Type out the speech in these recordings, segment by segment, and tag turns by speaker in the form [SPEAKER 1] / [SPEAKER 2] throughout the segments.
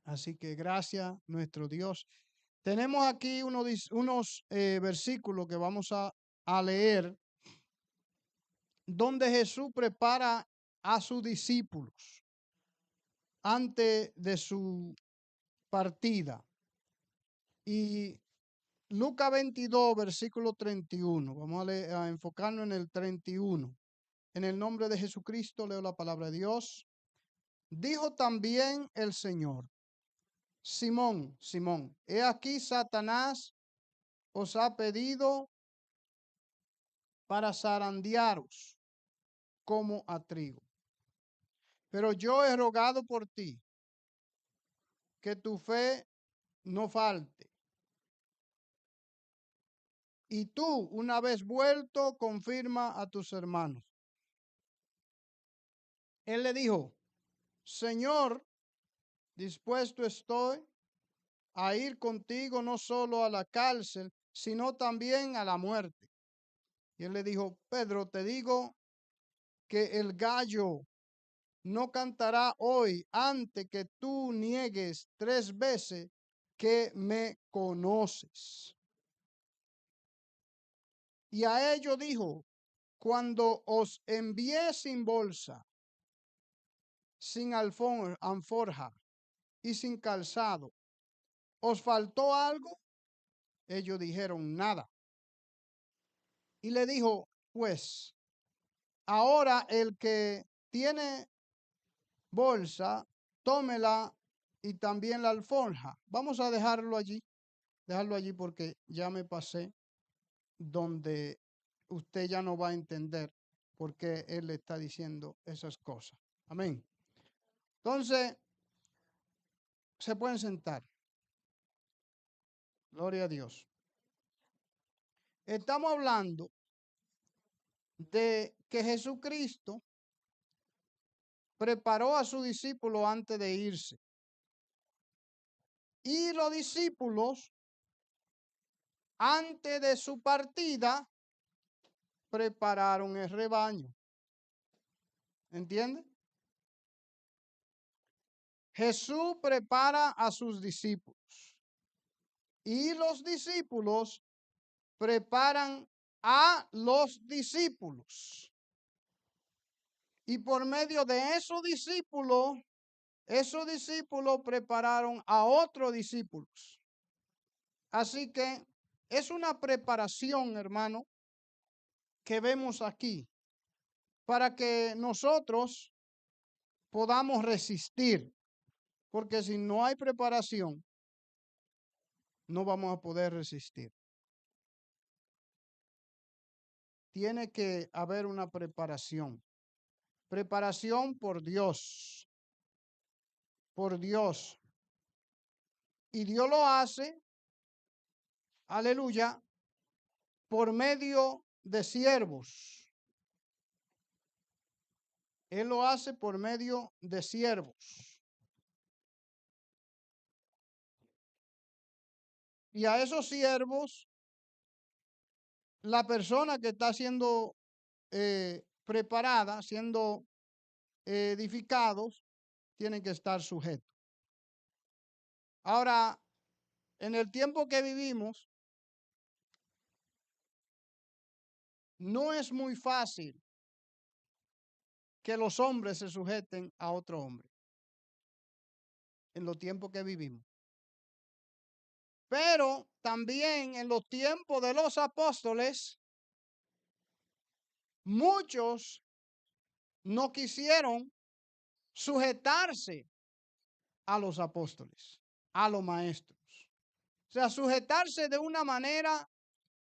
[SPEAKER 1] Así que gracias, nuestro Dios. Tenemos aquí unos versículos que vamos a leer donde Jesús prepara a sus discípulos antes de su partida. Y Lucas 22, versículo 31. Vamos a enfocarnos en el 31. En el nombre de Jesucristo leo la palabra de Dios. Dijo también el Señor: Simón, Simón, he aquí Satanás os ha pedido para zarandearos como a trigo. Pero yo he rogado por ti, que tu fe no falte. Y tú, una vez vuelto, confirma a tus hermanos. Él le dijo: Señor, dispuesto estoy a ir contigo no solo a la cárcel, sino también a la muerte. Y él le dijo: Pedro, te digo que el gallo no cantará hoy antes que tú niegues 3 veces que me conoces. Y a ello dijo: cuando os envié sin bolsa, sin alforja y sin calzado, ¿os faltó algo? Ellos dijeron: nada. Y le dijo: pues ahora el que tiene bolsa, tómela, y también la alforja. Vamos a dejarlo allí porque ya me pasé donde usted ya no va a entender por qué él le está diciendo esas cosas. Amén. Entonces, se pueden sentar. Gloria a Dios. Estamos hablando de que Jesucristo preparó a sus discípulos antes de irse. Y los discípulos, antes de su partida, prepararon el rebaño. ¿Entiende? Jesús prepara a sus discípulos. Y los discípulos preparan a los discípulos. Y por medio de esos discípulos prepararon a otros discípulos. Así que es una preparación, hermano, que vemos aquí para que nosotros podamos resistir. Porque si no hay preparación, no vamos a poder resistir. Tiene que haber una preparación. Preparación por Dios. Por Dios. Y Dios lo hace, aleluya, por medio de siervos. Él lo hace por medio de siervos. Y a esos siervos, la persona que está siendo preparada, siendo edificados, tienen que estar sujetos. Ahora, en el tiempo que vivimos, no es muy fácil que los hombres se sujeten a otro hombre. En los tiempos que vivimos. Pero también en los tiempos de los apóstoles, muchos no quisieron sujetarse a los apóstoles, a los maestros. O sea, sujetarse de una manera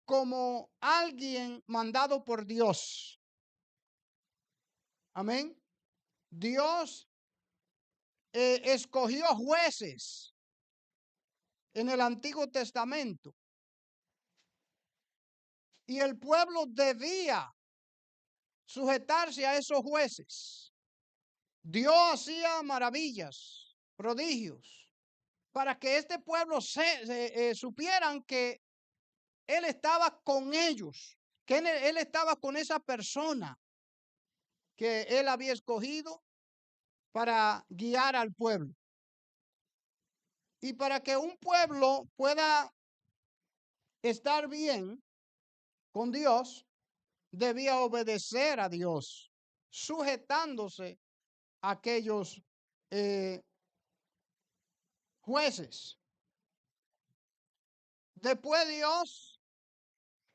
[SPEAKER 1] como alguien mandado por Dios. Amén. Dios escogió jueces en el Antiguo Testamento. Y el pueblo debía sujetarse a esos jueces. Dios hacía maravillas, prodigios, para que este pueblo supieran que Él estaba con ellos, que él estaba con esa persona que Él había escogido para guiar al pueblo. Y para que un pueblo pueda estar bien con Dios, debía obedecer a Dios, sujetándose a aquellos jueces. Después Dios,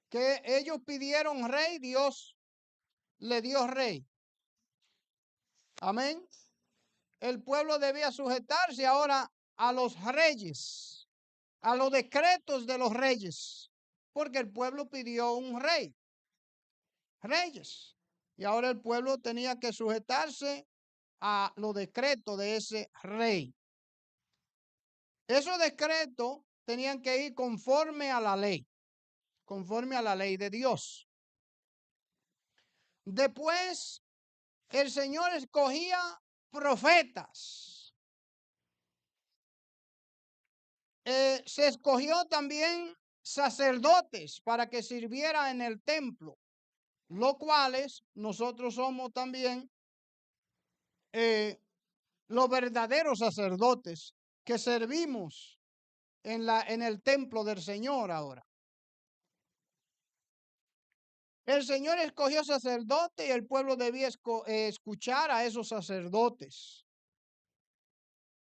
[SPEAKER 1] que ellos pidieron rey, Dios le dio rey. Amén. El pueblo debía sujetarse ahora a los reyes, a los decretos de los reyes, porque el pueblo pidió un rey, reyes. Y ahora el pueblo tenía que sujetarse a los decretos de ese rey. Esos decretos tenían que ir conforme a la ley de Dios. Después, el Señor escogía profetas. Se escogió también sacerdotes para que sirviera en el templo, los cuales nosotros somos también los verdaderos sacerdotes que servimos en el templo del Señor ahora. El Señor escogió sacerdotes y el pueblo debía escuchar a esos sacerdotes.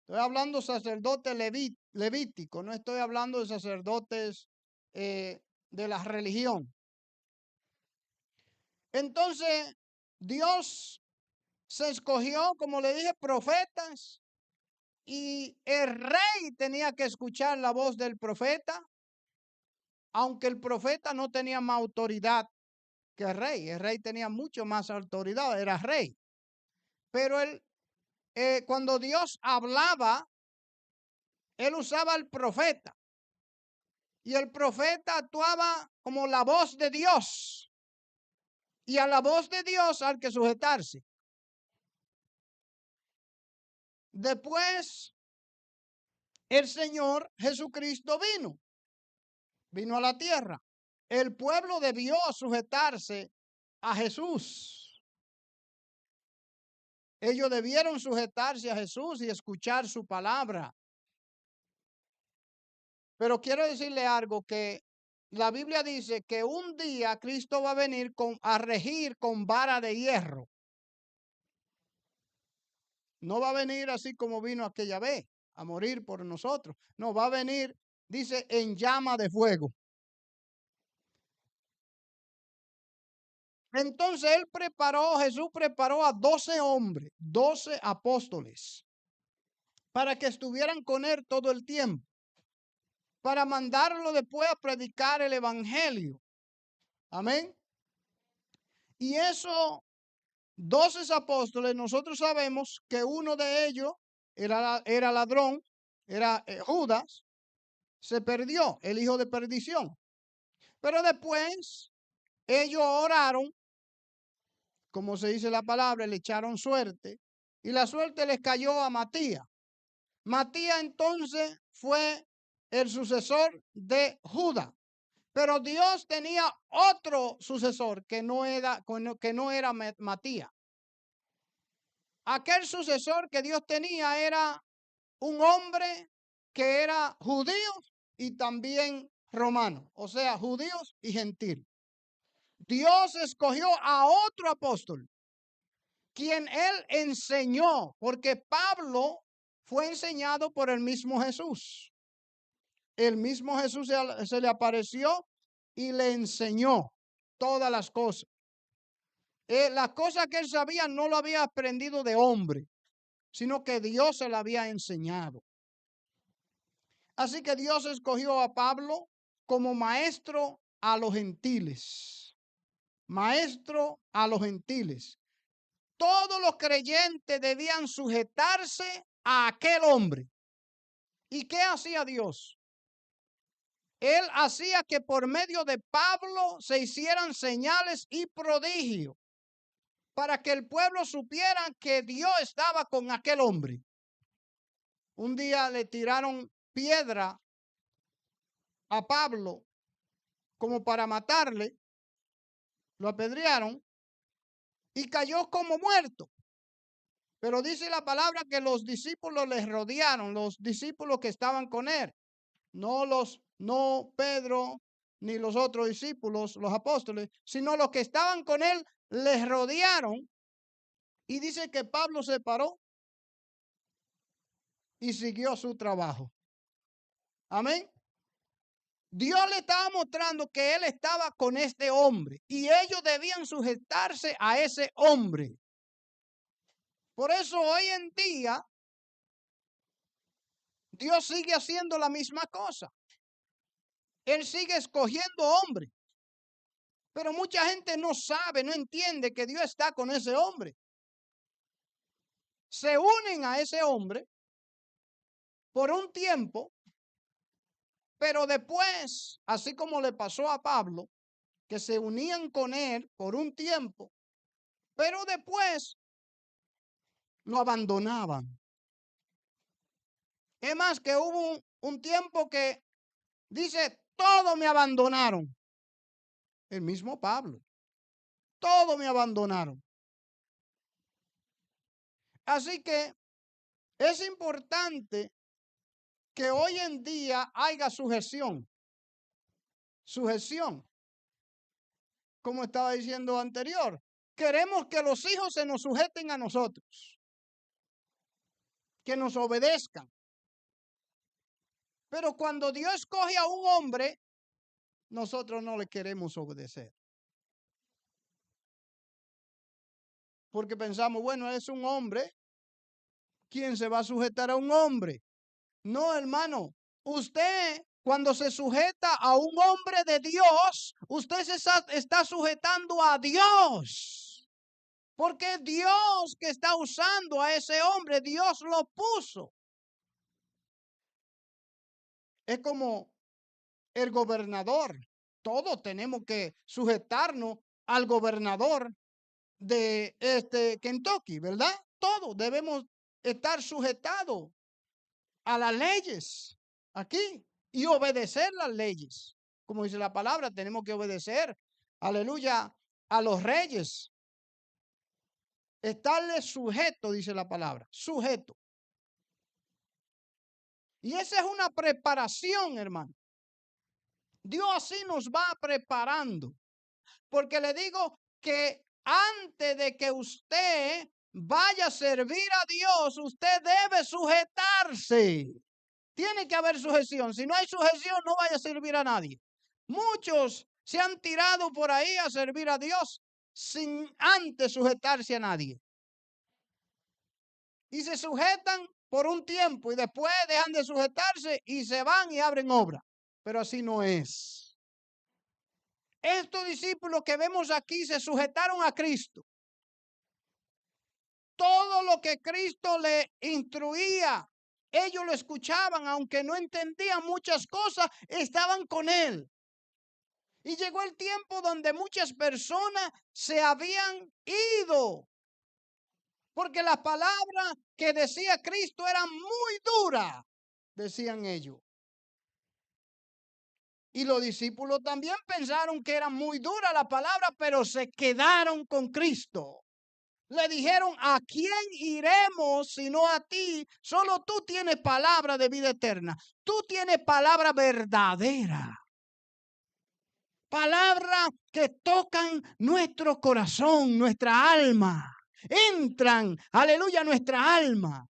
[SPEAKER 1] Estoy hablando de sacerdotes levíticos, no estoy hablando de sacerdotes de la religión. Entonces, Dios se escogió, como le dije, profetas, y el rey tenía que escuchar la voz del profeta, aunque el profeta no tenía más autoridad que el rey tenía mucho más autoridad, era rey. Pero cuando Dios hablaba, él usaba al profeta, y el profeta actuaba como la voz de Dios, y a la voz de Dios hay que sujetarse. Después, el Señor Jesucristo vino a la tierra. El pueblo debió sujetarse a Jesús. Ellos debieron sujetarse a Jesús y escuchar su palabra. Pero quiero decirle algo, que la Biblia dice que un día Cristo va a venir a regir con vara de hierro. No va a venir así como vino aquella vez, a morir por nosotros. No, va a venir, dice, en llama de fuego. Entonces Jesús preparó a 12 hombres, 12 apóstoles, para que estuvieran con él todo el tiempo, para mandarlo después a predicar el evangelio. Amén. Y esos 12 apóstoles, nosotros sabemos que uno de ellos era ladrón, era Judas, se perdió, el hijo de perdición. Pero después ellos oraron, como se dice la palabra, le echaron suerte, y la suerte les cayó a Matías. Matías entonces fue el sucesor de Judas, pero Dios tenía otro sucesor que no era Matías. Aquel sucesor que Dios tenía era un hombre que era judío y también romano, o sea, judíos y gentiles. Dios escogió a otro apóstol, quien él enseñó, porque Pablo fue enseñado por el mismo Jesús. El mismo Jesús se le apareció y le enseñó todas las cosas. Las cosas que él sabía no lo había aprendido de hombre, sino que Dios se la había enseñado. Así que Dios escogió a Pablo como maestro a los gentiles. Maestro a los gentiles. Todos los creyentes debían sujetarse a aquel hombre. ¿Y qué hacía Dios? Él hacía que por medio de Pablo se hicieran señales y prodigios para que el pueblo supiera que Dios estaba con aquel hombre. Un día le tiraron piedra a Pablo como para matarle, lo apedrearon y cayó como muerto. Pero dice la palabra que los discípulos les rodearon, los discípulos que estaban con él, no Pedro ni los otros discípulos, los apóstoles, sino los que estaban con él les rodearon. Y dice que Pablo se paró y siguió su trabajo. Amén. Dios le estaba mostrando que él estaba con este hombre y ellos debían sujetarse a ese hombre. Por eso hoy en día Dios sigue haciendo la misma cosa. Él sigue escogiendo hombres. Pero mucha gente no sabe, no entiende que Dios está con ese hombre. Se unen a ese hombre por un tiempo, pero después, así como le pasó a Pablo, que se unían con él por un tiempo, pero después lo abandonaban. Es más, que hubo un tiempo que dice, todos me abandonaron. El mismo Pablo, todos me abandonaron. Así que es importante que hoy en día haya sujeción. Sujeción. Como estaba diciendo anterior, queremos que los hijos se nos sujeten a nosotros, que nos obedezcan. Pero cuando Dios escoge a un hombre, nosotros no le queremos obedecer. Porque pensamos, bueno, es un hombre, ¿quién se va a sujetar a un hombre? No, hermano, usted cuando se sujeta a un hombre de Dios, usted se está sujetando a Dios. Porque es Dios que está usando a ese hombre, Dios lo puso. Es como el gobernador. Todos tenemos que sujetarnos al gobernador de Kentucky, ¿verdad? Todos debemos estar sujetados a las leyes aquí y obedecer las leyes. Como dice la palabra, tenemos que obedecer, aleluya, a los reyes. Estarle sujeto, dice la palabra, sujeto. Y esa es una preparación, hermano. Dios así nos va preparando. Porque le digo que antes de que usted vaya a servir a Dios, usted debe sujetarse. Tiene que haber sujeción. Si no hay sujeción, no vaya a servir a nadie. Muchos se han tirado por ahí a servir a Dios sin antes sujetarse a nadie. Y se sujetan por un tiempo y después dejan de sujetarse y se van y abren obra. Pero así no es. Estos discípulos que vemos aquí se sujetaron a Cristo. Todo lo que Cristo le instruía, ellos lo escuchaban, aunque no entendían muchas cosas, estaban con él. Y llegó el tiempo donde muchas personas se habían ido, porque la palabra que decía Cristo era muy dura, decían ellos. Y los discípulos también pensaron que era muy dura la palabra, pero se quedaron con Cristo. Le dijeron, ¿a quién iremos sino a ti? Solo tú tienes palabra de vida eterna. Tú tienes palabra verdadera. Palabra que tocan nuestro corazón, nuestra alma. Entran, aleluya, nuestra alma.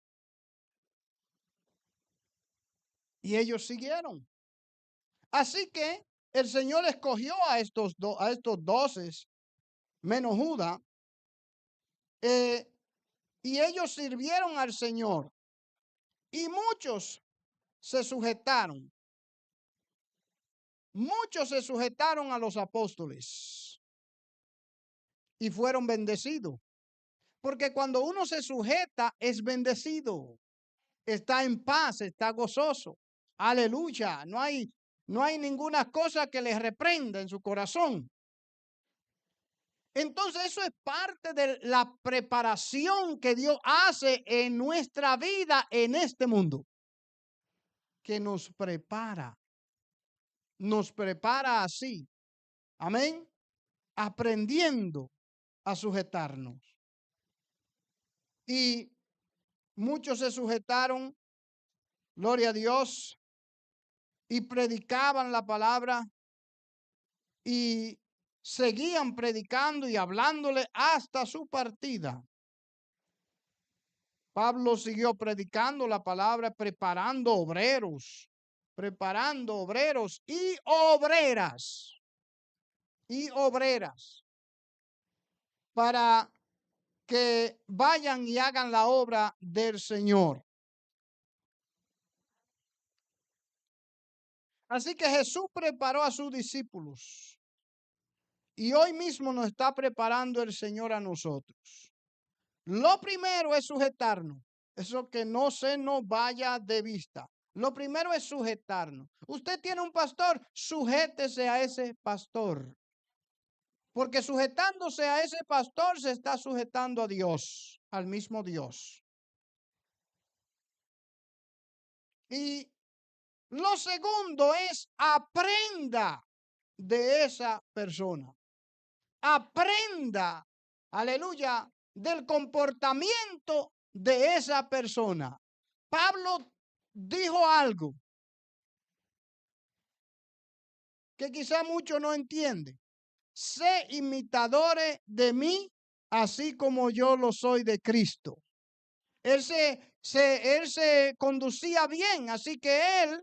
[SPEAKER 1] Y ellos siguieron. Así que el Señor escogió a estos 12, menos Judas, y ellos sirvieron al Señor. Y muchos se sujetaron. Muchos se sujetaron a los apóstoles y fueron bendecidos. Porque cuando uno se sujeta es bendecido. Está en paz, está gozoso. Aleluya. No hay ninguna cosa que les reprenda en su corazón. Entonces eso es parte de la preparación que Dios hace en nuestra vida en este mundo. Que nos prepara así. Amén. Aprendiendo a sujetarnos. Y muchos se sujetaron, gloria a Dios, y predicaban la palabra y seguían predicando y hablándole hasta su partida. Pablo siguió predicando la palabra, preparando obreros y obreras para que vayan y hagan la obra del Señor. Así que Jesús preparó a sus discípulos y hoy mismo nos está preparando el Señor a nosotros. Lo primero es sujetarnos, eso que no se nos vaya de vista. Lo primero es sujetarnos. Usted tiene un pastor, sujétese a ese pastor. Porque sujetándose a ese pastor se está sujetando a Dios, al mismo Dios. Y lo segundo es aprenda de esa persona. Aprenda, aleluya, del comportamiento de esa persona. Pablo dijo algo que quizá muchos no entienden. Sé imitadores de mí, así como yo lo soy de Cristo. Él se conducía bien, así que él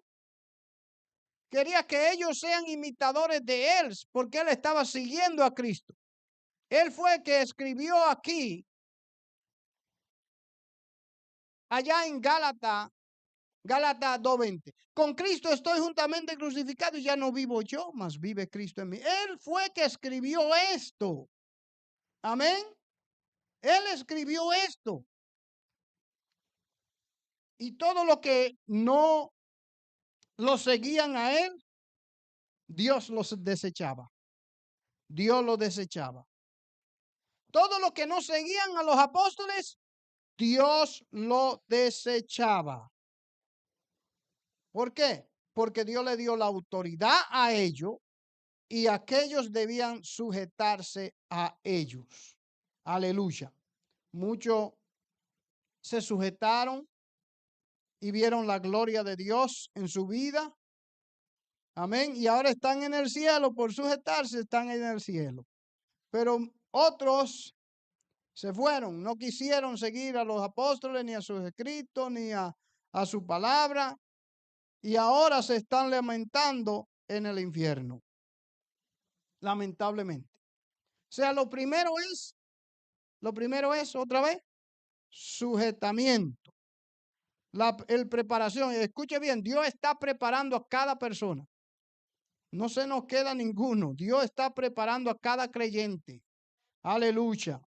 [SPEAKER 1] quería que ellos sean imitadores de él, porque él estaba siguiendo a Cristo. Él fue el que escribió aquí, allá en Gálatas 2:20. Con Cristo estoy juntamente crucificado y ya no vivo yo, mas vive Cristo en mí. Él fue el que escribió esto. Amén. Él escribió esto. Y todo lo que no lo seguían a él, Dios los desechaba. Dios los desechaba. Todo lo que no seguían a los apóstoles, Dios lo desechaba. ¿Por qué? Porque Dios le dio la autoridad a ellos y aquellos debían sujetarse a ellos. Aleluya. Muchos se sujetaron y vieron la gloria de Dios en su vida. Amén. Y ahora están en el cielo por sujetarse, están en el cielo. Pero otros se fueron, no quisieron seguir a los apóstoles, ni a sus escritos, ni a su palabra. Y ahora se están lamentando en el infierno. Lamentablemente. O sea, lo primero es otra vez, sujetamiento. El preparación. Escuche bien, Dios está preparando a cada persona. No se nos queda ninguno. Dios está preparando a cada creyente. Aleluya.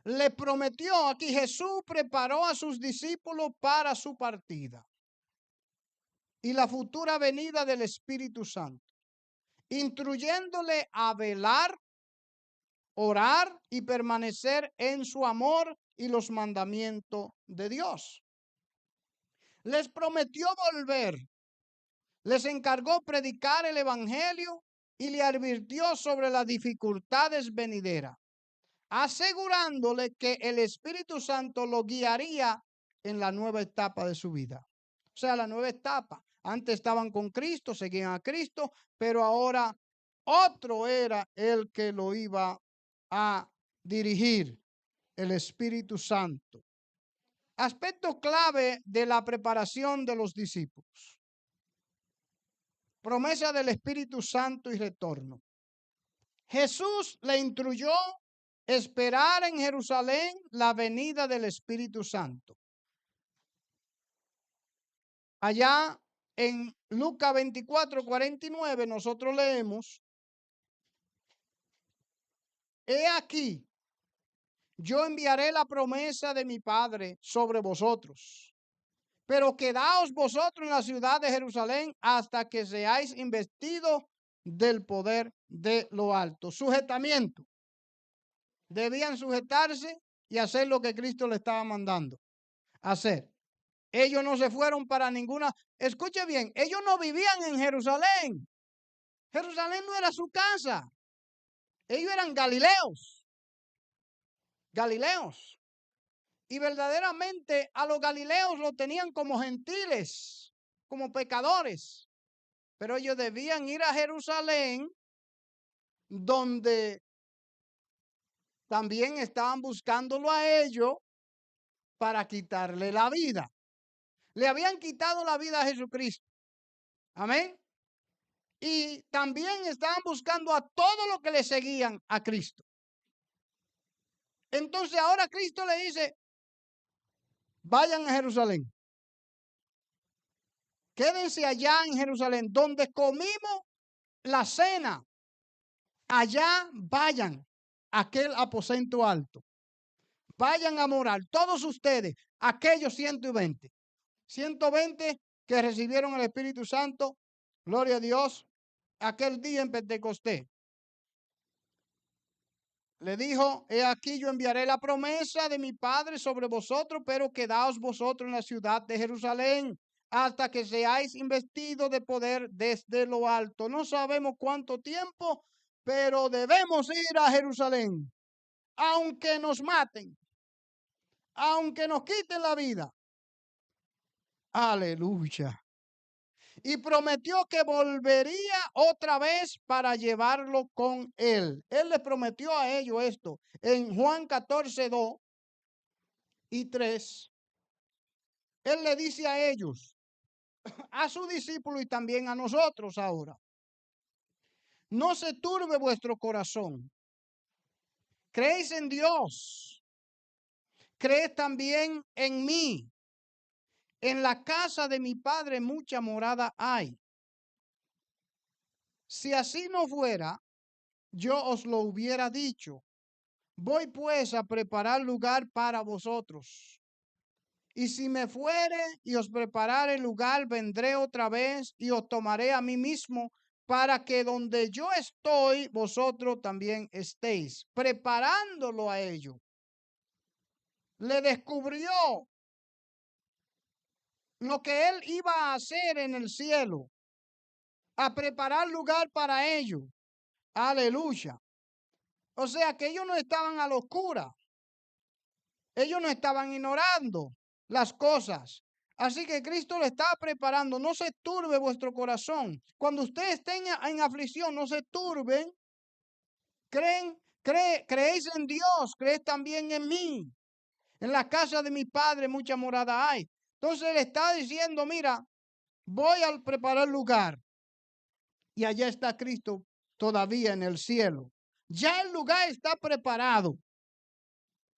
[SPEAKER 1] Le prometió aquí, Jesús preparó a sus discípulos para su partida y la futura venida del Espíritu Santo, instruyéndole a velar, orar y permanecer en su amor y los mandamientos de Dios. Les prometió volver, les encargó predicar el evangelio y le advirtió sobre las dificultades venideras, asegurándole que el Espíritu Santo lo guiaría en la nueva etapa de su vida. O sea, la nueva etapa. Antes estaban con Cristo, seguían a Cristo, pero ahora otro era el que lo iba a dirigir, el Espíritu Santo. Aspecto clave de la preparación de los discípulos. Promesa del Espíritu Santo y retorno. Jesús le instruyó esperar en Jerusalén la venida del Espíritu Santo. Allá en Lucas 24:49 nosotros leemos: He aquí, yo enviaré la promesa de mi Padre sobre vosotros, pero quedaos vosotros en la ciudad de Jerusalén hasta que seáis investidos del poder de lo alto. Sujetamiento. Debían sujetarse y hacer lo que Cristo le estaba mandando hacer. Ellos no se fueron para ninguna. Escuche bien, ellos no vivían en Jerusalén. Jerusalén no era su casa. Ellos eran galileos. Galileos. Y verdaderamente a los galileos lo tenían como gentiles, como pecadores. Pero ellos debían ir a Jerusalén, donde también estaban buscándolo a ellos para quitarle la vida. Le habían quitado la vida a Jesucristo. Amén. Y también estaban buscando a todos los que le seguían a Cristo. Entonces ahora Cristo le dice, vayan a Jerusalén. Quédense allá en Jerusalén, donde comimos la cena. Allá vayan a aquel aposento alto. Vayan a morar, todos ustedes, aquellos 120. 120 que recibieron el Espíritu Santo, gloria a Dios, aquel día en Pentecostés. Le dijo, he aquí yo enviaré la promesa de mi Padre sobre vosotros, pero quedaos vosotros en la ciudad de Jerusalén hasta que seáis investidos de poder desde lo alto. No sabemos cuánto tiempo, pero debemos ir a Jerusalén, aunque nos maten, aunque nos quiten la vida. Aleluya. Y prometió que volvería otra vez para llevarlo con él. Él les prometió a ellos esto en Juan 14, 2 y 3. Él le dice a ellos, a sus discípulos y también a nosotros ahora, no se turbe vuestro corazón. Creéis en Dios, creed también en mí. En la casa de mi Padre mucha morada hay. Si así no fuera, yo os lo hubiera dicho. Voy pues a preparar lugar para vosotros. Y si me fuere y os preparare lugar, vendré otra vez y os tomaré a mí mismo, para que donde yo estoy, vosotros también estéis, preparándolo a ello. Le descubrió lo que él iba a hacer en el cielo, a preparar lugar para ello. Aleluya. O sea que ellos no estaban a la oscura. Ellos no estaban ignorando las cosas. Así que Cristo le está preparando. No se turbe vuestro corazón. Cuando ustedes estén en aflicción, no se turben. Creéis en Dios, creéis también en mí. En la casa de mi Padre mucha morada hay. Entonces le está diciendo, mira, voy a preparar lugar. Y allá está Cristo todavía en el cielo. Ya el lugar está preparado.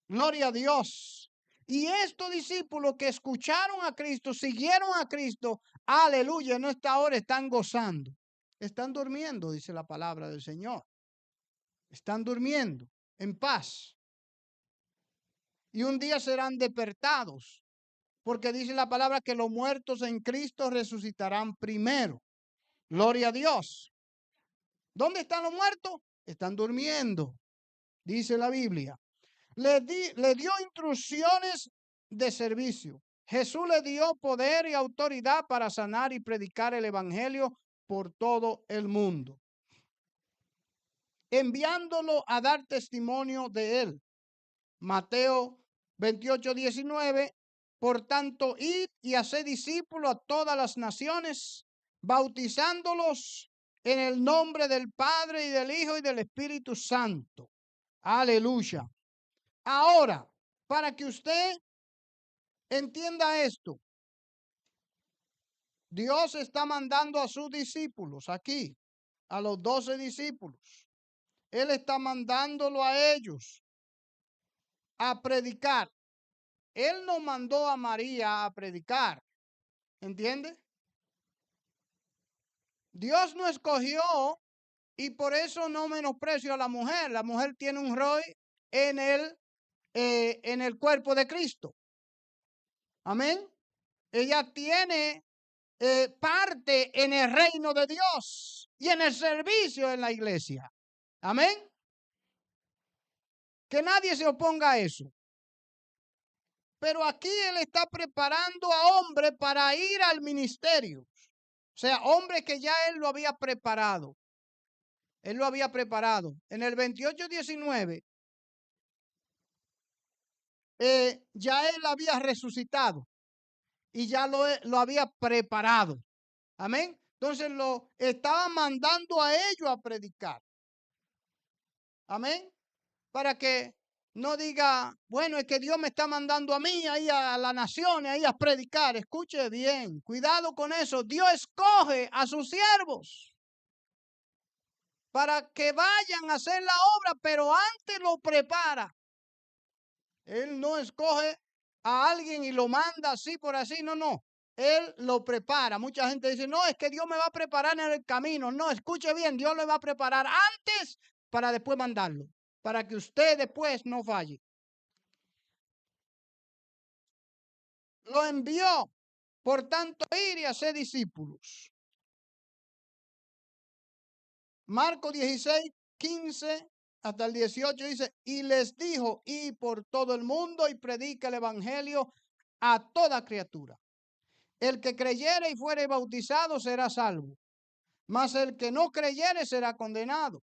[SPEAKER 1] Gloria a Dios. Y estos discípulos que escucharon a Cristo, siguieron a Cristo, aleluya, en esta hora están gozando. Están durmiendo, dice la palabra del Señor. Están durmiendo en paz. Y un día serán despertados, porque dice la palabra que los muertos en Cristo resucitarán primero. Gloria a Dios. ¿Dónde están los muertos? Están durmiendo, dice la Biblia. Le dio instrucciones de servicio. Jesús le dio poder y autoridad para sanar y predicar el evangelio por todo el mundo, enviándolo a dar testimonio de él. Mateo 28, 19. Por tanto, id y haced discípulos a todas las naciones, bautizándolos en el nombre del Padre y del Hijo y del Espíritu Santo. Aleluya. Ahora, para que usted entienda esto, Dios está mandando a sus discípulos aquí, a los 12 discípulos. Él está mandándolo a ellos a predicar. Él no mandó a María a predicar, ¿entiende? Dios no escogió y por eso no menosprecio a la mujer. La mujer tiene un rol en el cuerpo de Cristo. Amén. Ella tiene parte en el reino de Dios y en el servicio en la iglesia. Amén. Que nadie se oponga a eso. Pero aquí él está preparando a hombres para ir al ministerio. O sea, hombres que ya él lo había preparado. Él lo había preparado. En el 28:19 ya él había resucitado y ya lo había preparado. Amén. Entonces lo estaba mandando a ellos a predicar. Amén. Para que no diga, bueno, es que Dios me está mandando a mí, ahí a las naciones, ahí a predicar. Escuche bien, cuidado con eso. Dios escoge a sus siervos para que vayan a hacer la obra, pero antes lo prepara. Él no escoge a alguien y lo manda así por así, no. Él lo prepara. Mucha gente dice, no, es que Dios me va a preparar en el camino. No, escuche bien, Dios le va a preparar antes para después mandarlo, para que usted después no falle. Lo envió, por tanto, ir y hacer discípulos. Marcos 16, 15 hasta el 18 dice, y les dijo, y por todo el mundo y predica el evangelio a toda criatura. El que creyere y fuere bautizado será salvo, mas el que no creyere será condenado.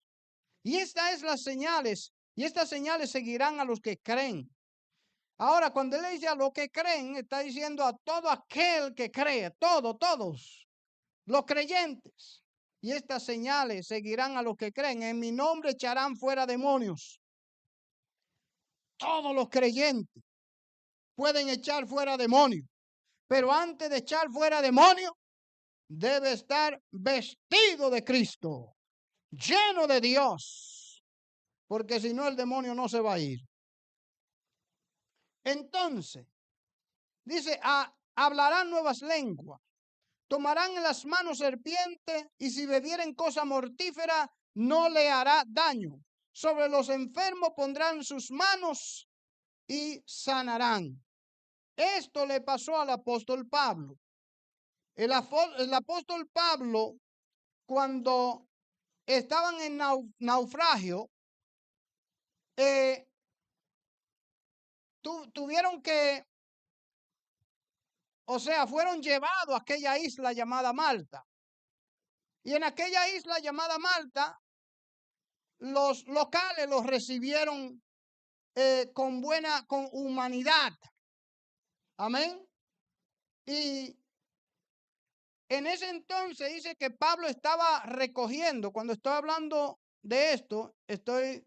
[SPEAKER 1] Y estas es las señales, y estas señales seguirán a los que creen. Ahora, cuando él dice a los que creen, está diciendo a todo aquel que cree, todos, los creyentes. Y estas señales seguirán a los que creen. En mi nombre echarán fuera demonios. Todos los creyentes pueden echar fuera demonios. Pero antes de echar fuera demonios, debe estar vestido de Cristo, lleno de Dios, porque si no el demonio no se va a ir. Entonces, dice, hablarán nuevas lenguas, tomarán en las manos serpiente y si bebieren cosa mortífera no le hará daño. Sobre los enfermos pondrán sus manos y sanarán. Esto le pasó al apóstol Pablo. El apóstol Pablo, cuando estaban en naufragio, tuvieron que, o sea, fueron llevados a aquella isla llamada Malta. Y en aquella isla llamada Malta, los locales los recibieron con humanidad. Amén. Y en ese entonces dice que Pablo estaba recogiendo, cuando estoy hablando de esto, estoy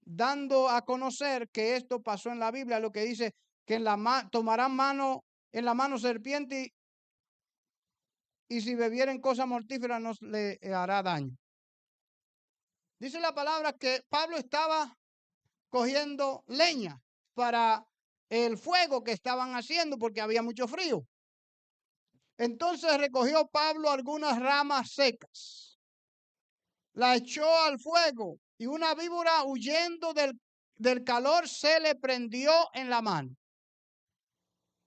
[SPEAKER 1] dando a conocer que esto pasó en la Biblia, lo que dice que tomarán en la mano serpiente y si bebieren cosa mortífera no le hará daño. Dice la palabra que Pablo estaba cogiendo leña para el fuego que estaban haciendo porque había mucho frío. Entonces recogió Pablo algunas ramas secas, la echó al fuego y una víbora huyendo del calor se le prendió en la mano.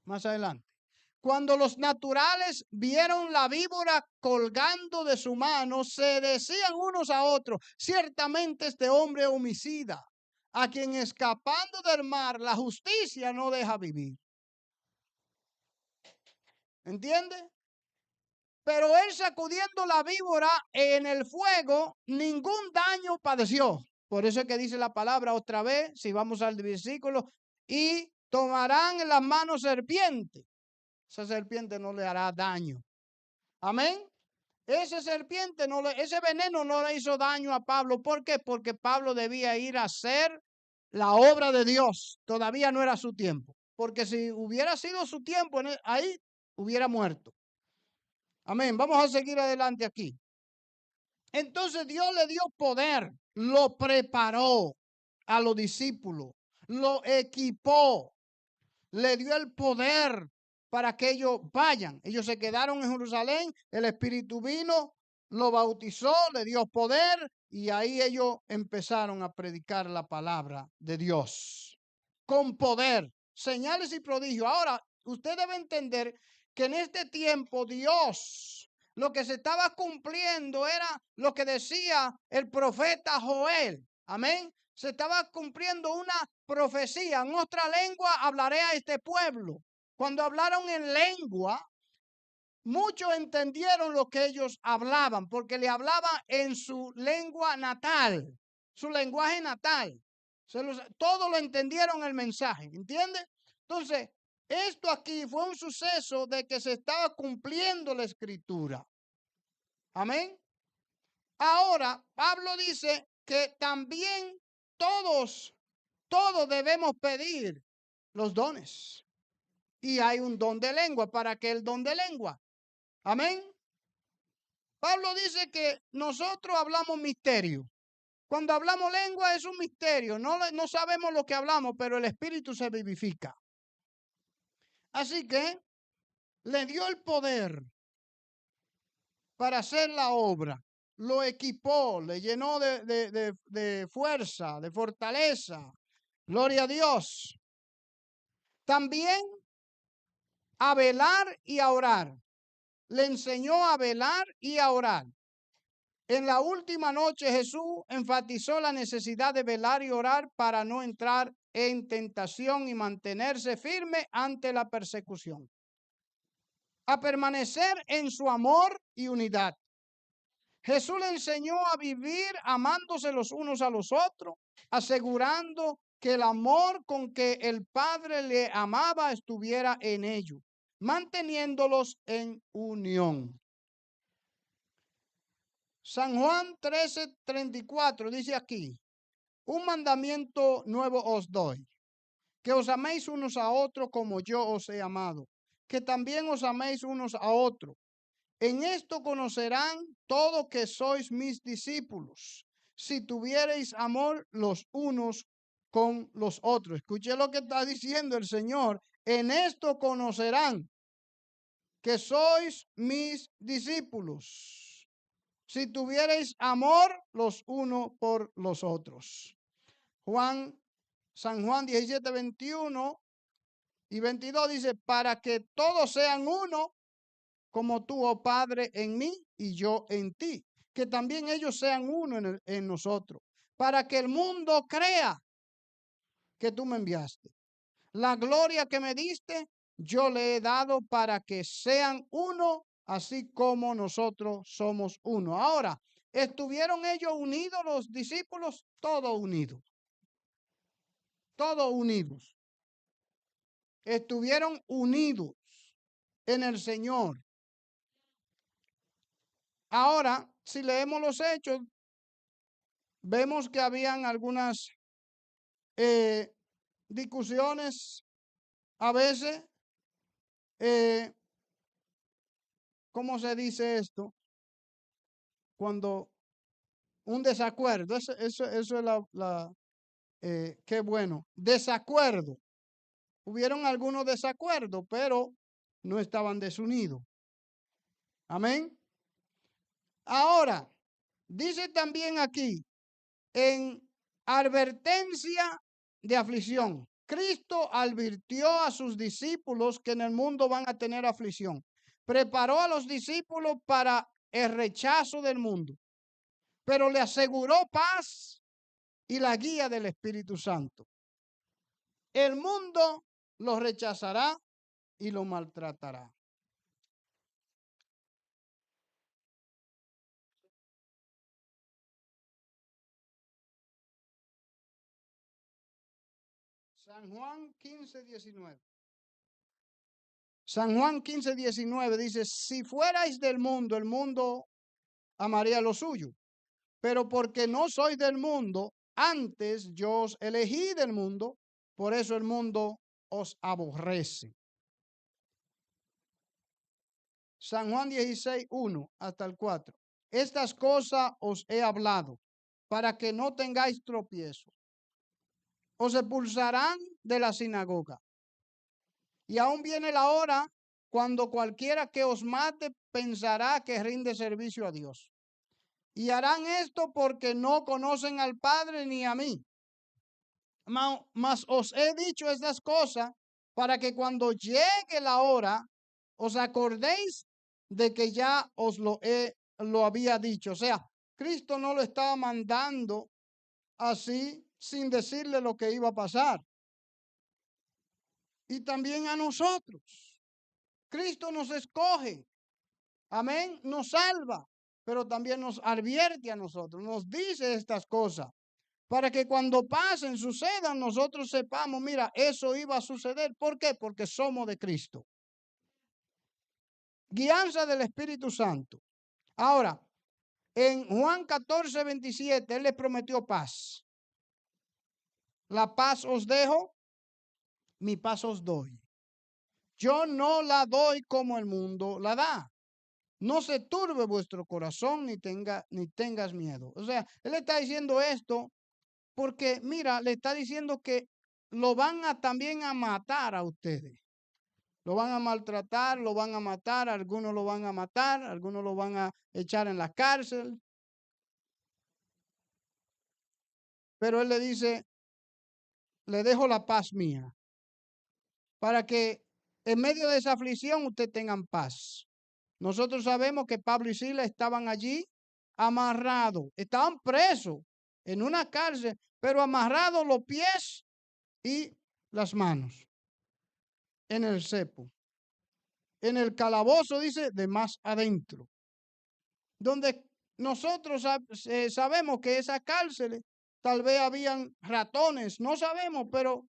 [SPEAKER 1] Más adelante. Cuando los naturales vieron la víbora colgando de su mano, se decían unos a otros, ciertamente este hombre es homicida, a quien escapando del mar la justicia no deja vivir. ¿Entiende? Pero él sacudiendo la víbora en el fuego, ningún daño padeció. Por eso es que dice la palabra otra vez, si vamos al versículo, y tomarán en las manos serpiente. Esa serpiente no le hará daño. Amén. Ese veneno no le hizo daño a Pablo. ¿Por qué? Porque Pablo debía ir a hacer la obra de Dios. Todavía no era su tiempo. Porque si hubiera sido su tiempo, ahí hubiera muerto. Amén. Vamos a seguir adelante aquí. Entonces Dios le dio poder, lo preparó a los discípulos, lo equipó, le dio el poder para que ellos vayan. Ellos se quedaron en Jerusalén, el Espíritu vino, lo bautizó, le dio poder y ahí ellos empezaron a predicar la palabra de Dios con poder, señales y prodigios. Ahora, usted debe entender que en este tiempo Dios, lo que se estaba cumpliendo era lo que decía el profeta Joel. Amén. Se estaba cumpliendo una profecía. En otra lengua hablaré a este pueblo. Cuando hablaron en lengua, muchos entendieron lo que ellos hablaban, porque le hablaban en su lengua natal, su lenguaje natal. Todos lo entendieron el mensaje, ¿entiende? Entonces, esto aquí fue un suceso de que se estaba cumpliendo la escritura. Amén. Ahora, Pablo dice que también todos debemos pedir los dones. Y hay un don de lengua. ¿Para qué el don de lengua? Amén. Pablo dice que nosotros hablamos misterio. Cuando hablamos lengua es un misterio. No sabemos lo que hablamos, pero el espíritu se vivifica. Así que le dio el poder para hacer la obra. Lo equipó, le llenó de fuerza, de fortaleza. Gloria a Dios. También a velar y a orar. Le enseñó a velar y a orar. En la última noche Jesús enfatizó la necesidad de velar y orar para no entrar en tentación y mantenerse firme ante la persecución. A permanecer en su amor y unidad. Jesús le enseñó a vivir amándose los unos a los otros, asegurando que el amor con que el Padre le amaba estuviera en ellos, manteniéndolos en unión. San Juan 13:34 dice aquí: un mandamiento nuevo os doy, que os améis unos a otros como yo os he amado, que también os améis unos a otros. En esto conocerán todos que sois mis discípulos, si tuviereis amor los unos con los otros. Escuché lo que está diciendo el Señor. En esto conocerán que sois mis discípulos, si tuviereis amor los unos por los otros. San Juan 17:21 y 22 dice: para que todos sean uno, como tú, oh Padre, en mí y yo en ti, que también ellos sean uno en nosotros, para que el mundo crea que tú me enviaste. La gloria que me diste, yo le he dado para que sean uno, así como nosotros somos uno. Ahora, ¿estuvieron ellos unidos, los discípulos? Todos unidos. Todos unidos. Estuvieron unidos en el Señor. Ahora, si leemos los hechos, vemos que habían algunas discusiones a veces. ¿Cómo se dice esto? Cuando un desacuerdo, eso es qué bueno, desacuerdo. Hubieron algunos desacuerdos, pero no estaban desunidos. Amén. Ahora, dice también aquí, en advertencia de aflicción. Cristo advirtió a sus discípulos que en el mundo van a tener aflicción. Preparó a los discípulos para el rechazo del mundo, pero le aseguró paz y la guía del Espíritu Santo. El mundo los rechazará y los maltratará. San Juan 15:19. San Juan 15:19 dice: si fuerais del mundo, el mundo amaría lo suyo. Pero porque no sois del mundo, antes yo os elegí del mundo, por eso el mundo os aborrece. San Juan 16:1 hasta el 4. Estas cosas os he hablado, para que no tengáis tropiezo. Os expulsarán de la sinagoga. Y aún viene la hora cuando cualquiera que os mate pensará que rinde servicio a Dios. Y harán esto porque no conocen al Padre ni a mí. Mas os he dicho estas cosas para que cuando llegue la hora os acordéis de que ya os lo había dicho. O sea, Cristo no lo estaba mandando así sin decirle lo que iba a pasar. Y también a nosotros. Cristo nos escoge. Amén. Nos salva, pero también nos advierte a nosotros. Nos dice estas cosas para que cuando pasen, sucedan, nosotros sepamos, mira, eso iba a suceder. ¿Por qué? Porque somos de Cristo. Guianza del Espíritu Santo. Ahora, en Juan 14:27, Él les prometió paz. La paz os dejo, mi paz os doy. Yo no la doy como el mundo la da. No se turbe vuestro corazón ni tengas miedo. O sea, Él está diciendo esto porque, mira, le está diciendo que lo van a también a matar a ustedes. Lo van a maltratar, lo van a matar, algunos lo van a matar, algunos lo van a echar en la cárcel. Pero Él le dice, le dejo la paz mía, para que en medio de esa aflicción ustedes tengan paz. Nosotros sabemos que Pablo y Silas estaban allí amarrados, estaban presos en una cárcel, pero amarrados los pies y las manos en el cepo. En el calabozo, dice, de más adentro, donde nosotros sabemos que esas cárceles tal vez habían ratones, no sabemos, pero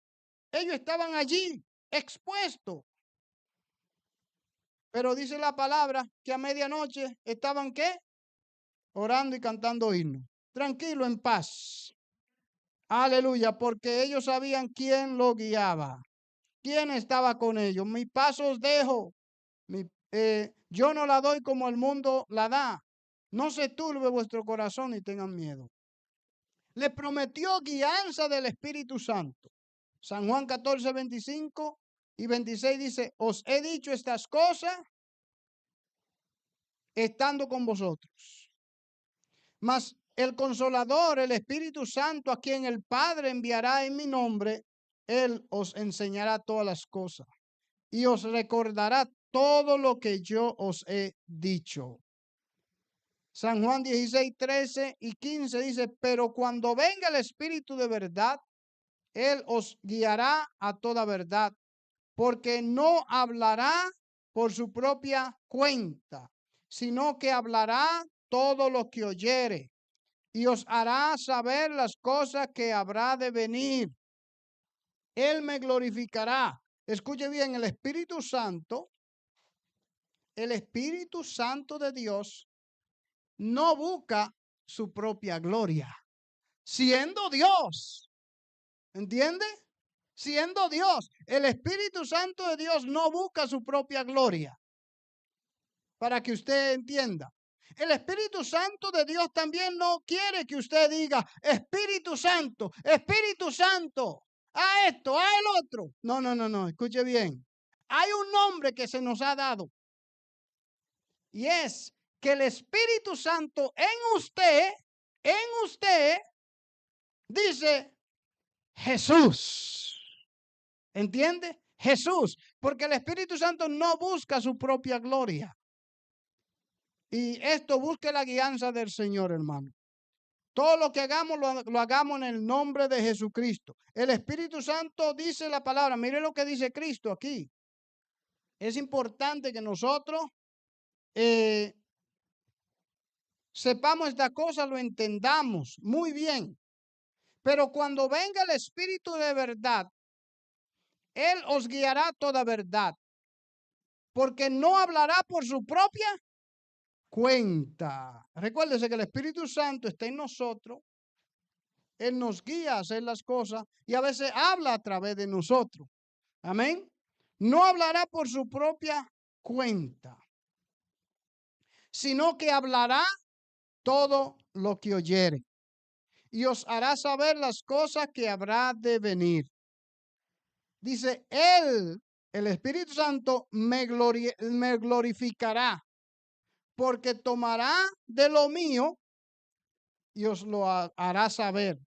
[SPEAKER 1] ellos estaban allí expuestos. Pero dice la palabra que a medianoche estaban ¿qué? Orando y cantando himnos. Tranquilo, en paz. Aleluya, porque ellos sabían quién lo guiaba, quién estaba con ellos. Mi paz os dejo. Yo no la doy como el mundo la da. No se turbe vuestro corazón ni tengan miedo. Le prometió guianza del Espíritu Santo. San Juan 14:25 y 26 dice, os he dicho estas cosas estando con vosotros. Mas el Consolador, el Espíritu Santo, a quien el Padre enviará en mi nombre, Él os enseñará todas las cosas y os recordará todo lo que yo os he dicho. San Juan 16:13 y 15 dice, pero cuando venga el Espíritu de verdad, Él os guiará a toda verdad, porque no hablará por su propia cuenta, sino que hablará todo lo que oyere y os hará saber las cosas que habrá de venir. Él me glorificará. Escuche bien, el Espíritu Santo de Dios no busca su propia gloria, siendo Dios. ¿Entiende? Siendo Dios. El Espíritu Santo de Dios no busca su propia gloria. Para que usted entienda. El Espíritu Santo de Dios también no quiere que usted diga, Espíritu Santo, a esto, a el otro. No, no, no, no, escuche bien. Hay un nombre que se nos ha dado. Y es que el Espíritu Santo en usted, dice Jesús. ¿Entiende? Jesús. Porque el Espíritu Santo no busca su propia gloria. Y esto busque la guianza del Señor, hermano. Todo lo que hagamos, lo hagamos en el nombre de Jesucristo. El Espíritu Santo dice la palabra. Mire lo que dice Cristo aquí. Es importante que nosotros sepamos esta cosa, lo entendamos muy bien. Pero cuando venga el Espíritu de verdad, Él os guiará toda verdad. Porque no hablará por su propia cuenta. Recuérdese que el Espíritu Santo está en nosotros. Él nos guía a hacer las cosas y a veces habla a través de nosotros. Amén. No hablará por su propia cuenta, sino que hablará todo lo que oyere y os hará saber las cosas que habrá de venir. Dice, Él, el Espíritu Santo, me glorificará, porque tomará de lo mío y os lo hará saber.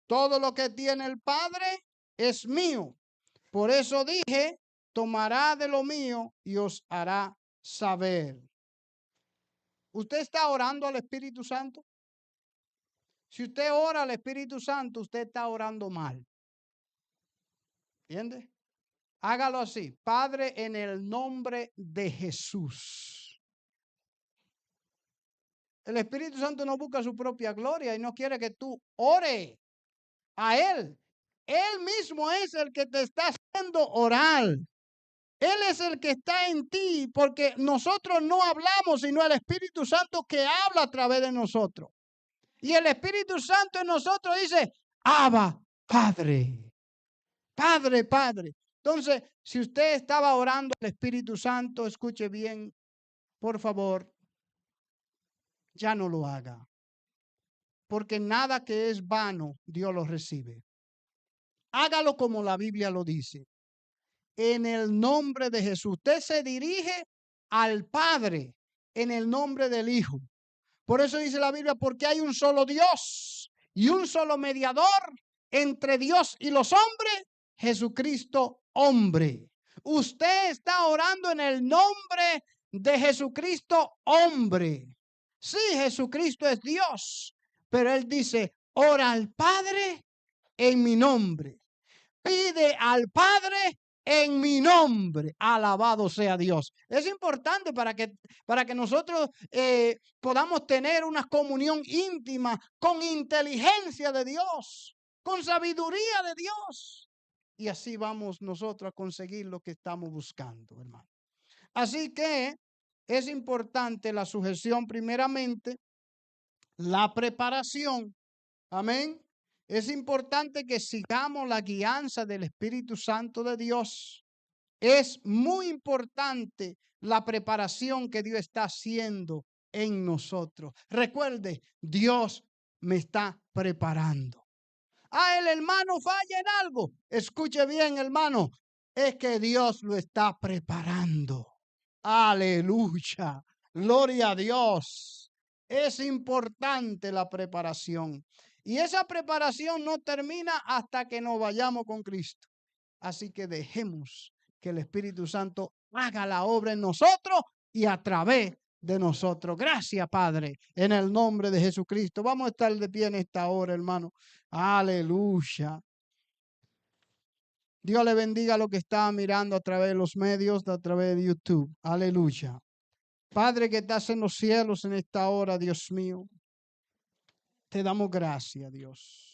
[SPEAKER 1] Todo lo que tiene el Padre es mío. Por eso dije, tomará de lo mío y os hará saber. ¿Usted está orando al Espíritu Santo? Si usted ora al Espíritu Santo, usted está orando mal. ¿Entiende? Hágalo así. Padre, en el nombre de Jesús. El Espíritu Santo no busca su propia gloria y no quiere que tú ore a Él. Él mismo es el que te está haciendo orar. Él es el que está en ti, porque nosotros no hablamos, sino el Espíritu Santo que habla a través de nosotros. Y el Espíritu Santo en nosotros dice, Abba, Padre, Padre, Padre. Entonces, si usted estaba orando al Espíritu Santo, escuche bien, por favor, ya no lo haga. Porque nada que es vano, Dios lo recibe. Hágalo como la Biblia lo dice. En el nombre de Jesús. Usted se dirige al Padre en el nombre del Hijo. Por eso dice la Biblia, porque hay un solo Dios y un solo mediador entre Dios y los hombres, Jesucristo hombre. Usted está orando en el nombre de Jesucristo hombre. Sí, Jesucristo es Dios, pero Él dice, ora al Padre en mi nombre. Pide al Padre en mi nombre. Alabado sea Dios. Es importante para que nosotros podamos tener una comunión íntima con inteligencia de Dios, con sabiduría de Dios. Y así vamos nosotros a conseguir lo que estamos buscando, hermano. Así que es importante la sujeción primeramente, la preparación. Amén. Es importante que sigamos la guianza del Espíritu Santo de Dios. Es muy importante la preparación que Dios está haciendo en nosotros. Recuerde, Dios me está preparando. El hermano falla en algo. Escuche bien, hermano. Es que Dios lo está preparando. Aleluya. Gloria a Dios. Es importante la preparación. Y esa preparación no termina hasta que nos vayamos con Cristo. Así que dejemos que el Espíritu Santo haga la obra en nosotros y a través de nosotros. Gracias, Padre, en el nombre de Jesucristo. Vamos a estar de pie en esta hora, hermano. Aleluya. Dios le bendiga a los que están mirando a través de los medios, a través de YouTube. Aleluya. Padre que estás en los cielos en esta hora, Dios mío. Te damos gracias, Dios.